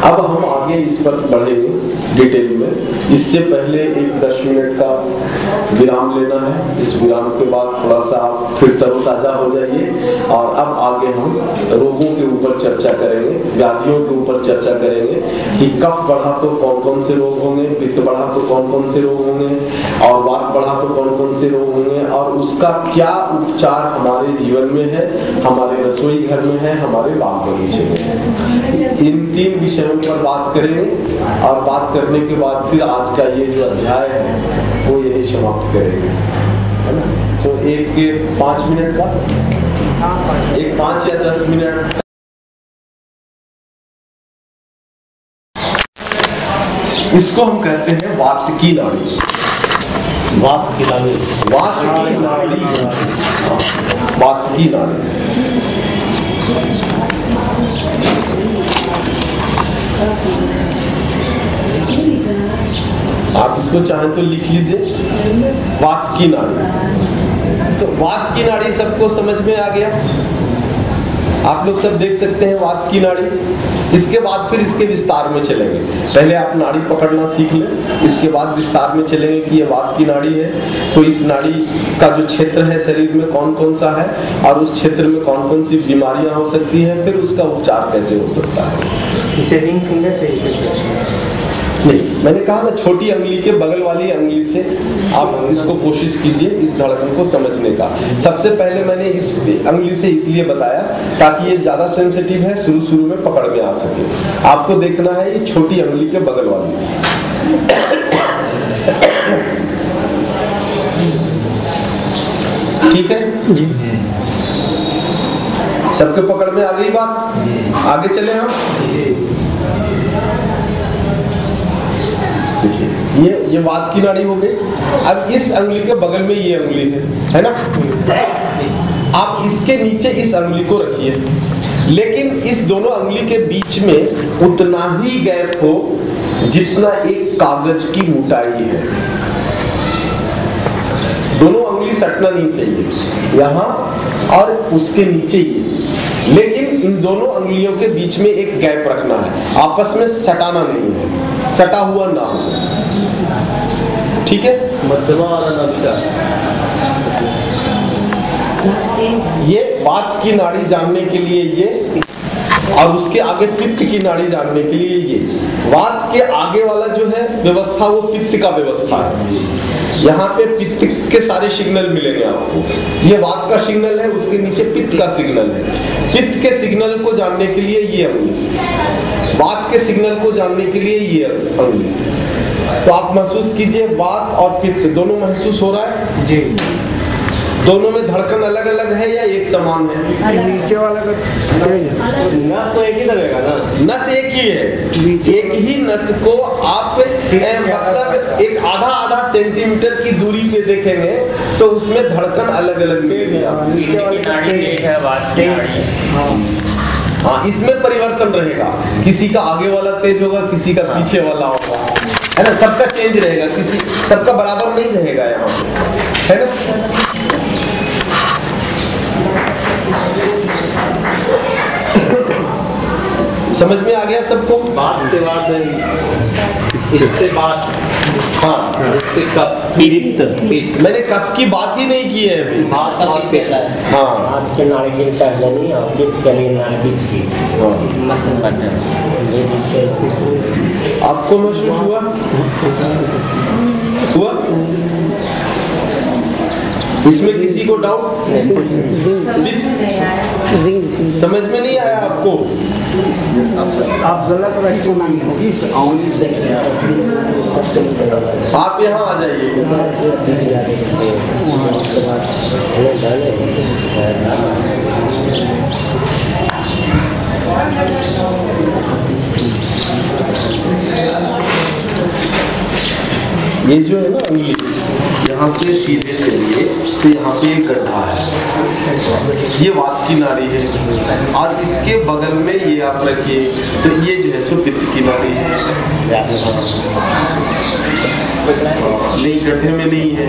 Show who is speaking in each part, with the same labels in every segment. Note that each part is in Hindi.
Speaker 1: अब हम आगे इस पर बढ़ेंगे डिटेल में। इससे पहले एक 10 मिनट का विराम लेना है। इस विराम के बाद थोड़ा सा आप फिर तरोताजा हो जाइए और अब आगे हम रोगों के ऊपर चर्चा करेंगे, व्याधियों के ऊपर चर्चा करेंगे कि कफ बढ़ा तो कौन कौन से रोग होंगे, पित्त बढ़ा तो कौन कौन से रोग होंगे और वात बढ़ा तो कौन कौन से रोग होंगे और उसका क्या उपचार हमारे जीवन में है, हमारे रसोई घर में है, हमारे बाग बगीचे में है। इन 3 विषयों पर बात करेंगे और बात करने के बाद फिर आज का ये जो अध्याय है वो यही समाप्त करेंगे, है ना। तो एक 5 मिनट का, एक 5 या 10 मिनट इसको हम कहते हैं वात की नाड़ी। वात की नाड़ी, वात की नाड़ी, वात की नाड़ी। आप इसको चाहें तो लिख लीजिए, वात की नाड़ी। तो वात की नाड़ी सबको समझ में आ गया? आप लोग सब देख सकते हैं वात की नाड़ी। इसके बाद फिर इसके विस्तार में चलेंगे। पहले आप नाड़ी पकड़ना सीख लें, इसके बाद विस्तार में चलेंगे कि ये वात की नाड़ी है तो इस नाड़ी का जो क्षेत्र है शरीर में कौन कौन सा है और उस क्षेत्र में कौन कौन सी बीमारियां हो सकती हैं, फिर उसका उपचार कैसे हो सकता है।
Speaker 2: इसे रिंग फिंगर से
Speaker 1: नहीं, मैंने कहा ना छोटी अंगुली के बगल वाली अंगुली से आप इसको कोशिश कीजिए इस धड़कन को समझने का। सबसे पहले मैंने इस अंगुली से इसलिए बताया ताकि ये ज्यादा सेंसिटिव है, शुरू में पकड़ में आ सके। आपको देखना है ये छोटी अंगुली के बगल वाली। ठीक है जी, सबके पकड़ में आ गई बात। आगे चले हम। ये वात की नाड़ी हो गई। अब इस अंगुली के बगल में ये अंगुली है ना। आप इसके नीचे इस अंगुली को रखिए, लेकिन इस दोनों अंगुली के बीच में उतना ही गैप हो जितना एक कागज की मोटाई है। दोनों अंगुली सटना नहीं चाहिए यहाँ और उसके नीचे ही, लेकिन इन दोनों अंगुलियों के बीच में एक गैप रखना है, आपस में सटाना नहीं है, सटा हुआ ना हो। ठीक है।
Speaker 2: मध्यमा वाला नाभिका,
Speaker 1: ये वात की नाड़ी जानने के लिए ये, और उसके आगे पित्त की नाड़ी जानने के लिए ये। वात के आगे वाला जो है व्यवस्था वो पित्त का व्यवस्था है। यहाँ पे पित्त के सारे सिग्नल मिलेंगे आपको। ये वात का सिग्नल है, उसके नीचे पित्त का सिग्नल है। पित्त के सिग्नल को जानने के लिए ये अंगुली, वात के सिग्नल को जानने के लिए ये अंगुली। तो आप महसूस कीजिए वात और पित्त दोनों महसूस हो रहा है जी। दोनों में धड़कन अलग अलग है या एक समान है?
Speaker 2: नीचे वाला नस तो एक ही लगेगा ना।
Speaker 1: नस एक ही है। एक ही नस को आप मतलब एक आधा सेंटीमीटर की दूरी पे देखेंगे तो उसमें धड़कन अलग अलग मिलेगी। हाँ, इसमें परिवर्तन रहेगा। किसी का आगे वाला तेज होगा, किसी का पीछे वाला होगा, है ना। सबका चेंज रहेगा, सबका बराबर नहीं रहेगा यहाँ पे, है ना। समझ में आ गया सबको?
Speaker 2: बात के बाद इससे बात,
Speaker 1: हाँ,
Speaker 2: इससे कफ,
Speaker 1: मैंने कफ की बात ही नहीं की है अभी।
Speaker 2: बात पहला है।
Speaker 1: हाँ,
Speaker 2: हाथ के नाड़ी की पहले नहीं, आपके गले नाड़ी बीच की।
Speaker 1: आपको महसूस हुआ? इसमें किसी को डाउट? समझ में नहीं आया आपको?
Speaker 2: आप गलत रखिए इस अंगुली से।
Speaker 1: आप यहाँ आ जाइए। ये जो है ना अंगुली, यहाँ से सीधे चलिए तो यहाँ पे एक गड्ढा है, ये वात की नाड़ी है। और इसके बगल में ये आप रखिए तो ये जो है सो पित्त की नाड़ी है। नहीं, गड्ढे में नहीं है।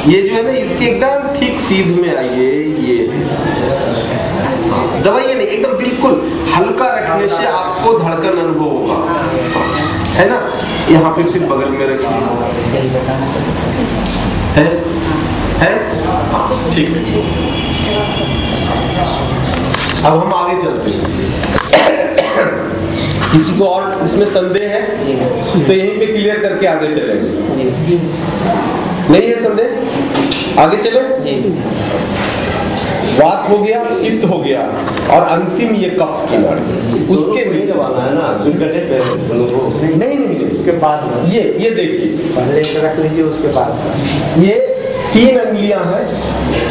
Speaker 1: ये जो है ना इसके एकदम ठीक सीध में आइए, ये दबाइए नहीं, एकदम बिल्कुल हल्का रखने से आपको धड़कन अनुभव होगा, है ना। यहाँ पे फिर बगल में रखिए, है हाँ, ठीक है। अब हम आगे चलते हैं। किसी को और इसमें संदेह है तो यहीं पे क्लियर करके आगे चलेंगे। नहीं है संदेह, आगे चले। वात हो गया, पित्त हो गया, और अंतिम ये कफ की नाड़ी, उसके नीचे वाला है ना, नहीं उसके बाद ये देखिए,
Speaker 2: पहले रख लीजिए, उसके बाद
Speaker 1: ये 3 अंगुलियां हैं,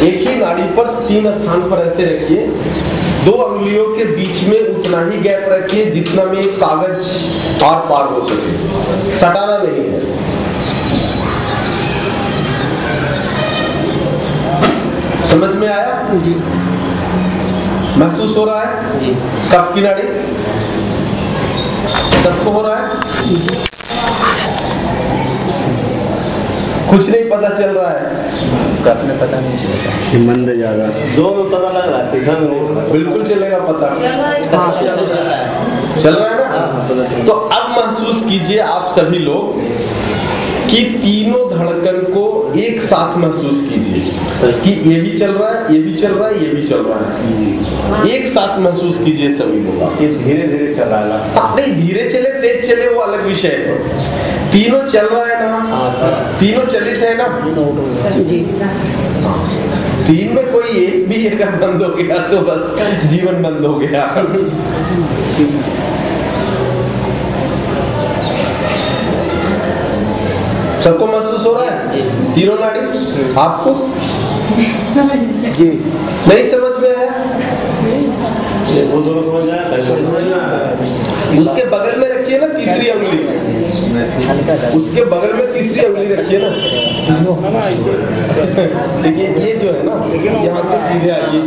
Speaker 1: एक ही नाड़ी पर 3 स्थान पर ऐसे रखिए। 2 अंगुलियों के बीच में उतना ही गैप रखिए जितना में एक कागज आर पार हो सके, सटाना नहीं है। समझ में आया जी? महसूस हो रहा है जी? कफ की नाड़ी सबको हो रहा है जी? कुछ नहीं पता चल रहा है,
Speaker 2: कफ में पता नहीं चलता, मंद ज्यादा, 2 में पता लग रहा है,
Speaker 1: बिल्कुल चलेगा पता, चल रहा है ना। तो अब महसूस कीजिए आप सभी लोग कि तीनों धड़कन को एक साथ महसूस कीजिए कि ये भी चल रहा है, ये भी चल रहा है, ये भी चल रहा है, एक साथ महसूस कीजिए सभी लोग।
Speaker 2: ये धीरे धीरे चल रहा है,
Speaker 1: नहीं धीरे चले तेज चले वो अलग विषय है, तीनों चल रहा है ना, तीनों चलित है ना जी। 3 में कोई एक भी अगर बंद हो गया तो बस जीवन बंद हो गया। सबको महसूस हो रहा है तीनों नाड़ी? आपको जी नहीं समझ में आया?
Speaker 2: वो दोनों हो जाए,
Speaker 1: उसके बगल में रखिए ना तीसरी अंगुली, उसके बगल में तीसरी अंगुली रखिए ना। देखिए ये जो है ना, यहाँ से सीधे आइए,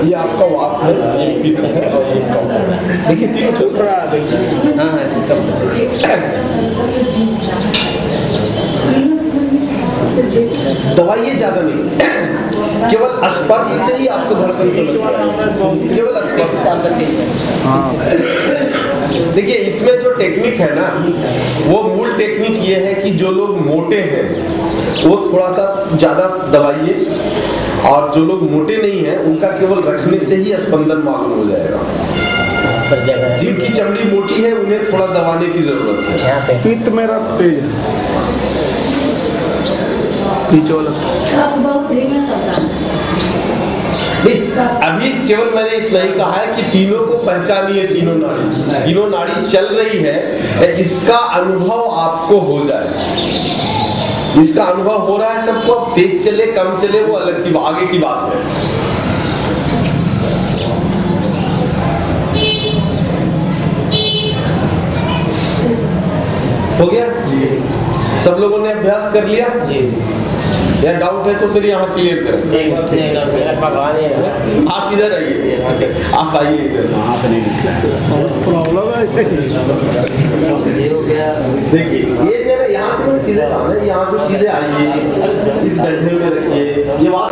Speaker 1: ये आपका वात है, ये पित्त है और ये कफ है। देखिए तीनों चल रहा है, दवाइए ज्यादा नहीं, केवल स्पर्श से ही आपको धड़कन समझ में आएगी, केवल स्पर्श करके। देखिए इसमें जो टेक्निक है ना, वो मूल टेक्निक ये है कि जो लोग मोटे हैं वो थोड़ा सा ज्यादा दबाइए, और जो लोग मोटे नहीं हैं उनका केवल रखने से ही स्पंदन मालूम हो जाएगा। जिनकी चमड़ी मोटी है उन्हें थोड़ा दबाने की जरूरत है।
Speaker 2: पित्त मेरा तेज है,
Speaker 1: अभी केवल मैंने इतना ही कहा है कि तीनों को पहचानिए, तीनों नाड़ी चल रही है, इसका अनुभव आपको हो जाए। इसका अनुभव हो रहा है सबको, तेज चले कम चले वो अलग की आगे की बात है। हो गया? सब लोगों ने अभ्यास कर लिया? या डाउट है तो फिर यहाँ क्लियर करें। आप इधर आइए, आप आइए इधर। देखिए ये जो है यहाँ से सीधे, यहाँ से सीधे आइए, इस गड्ढे में रखिए, ये बात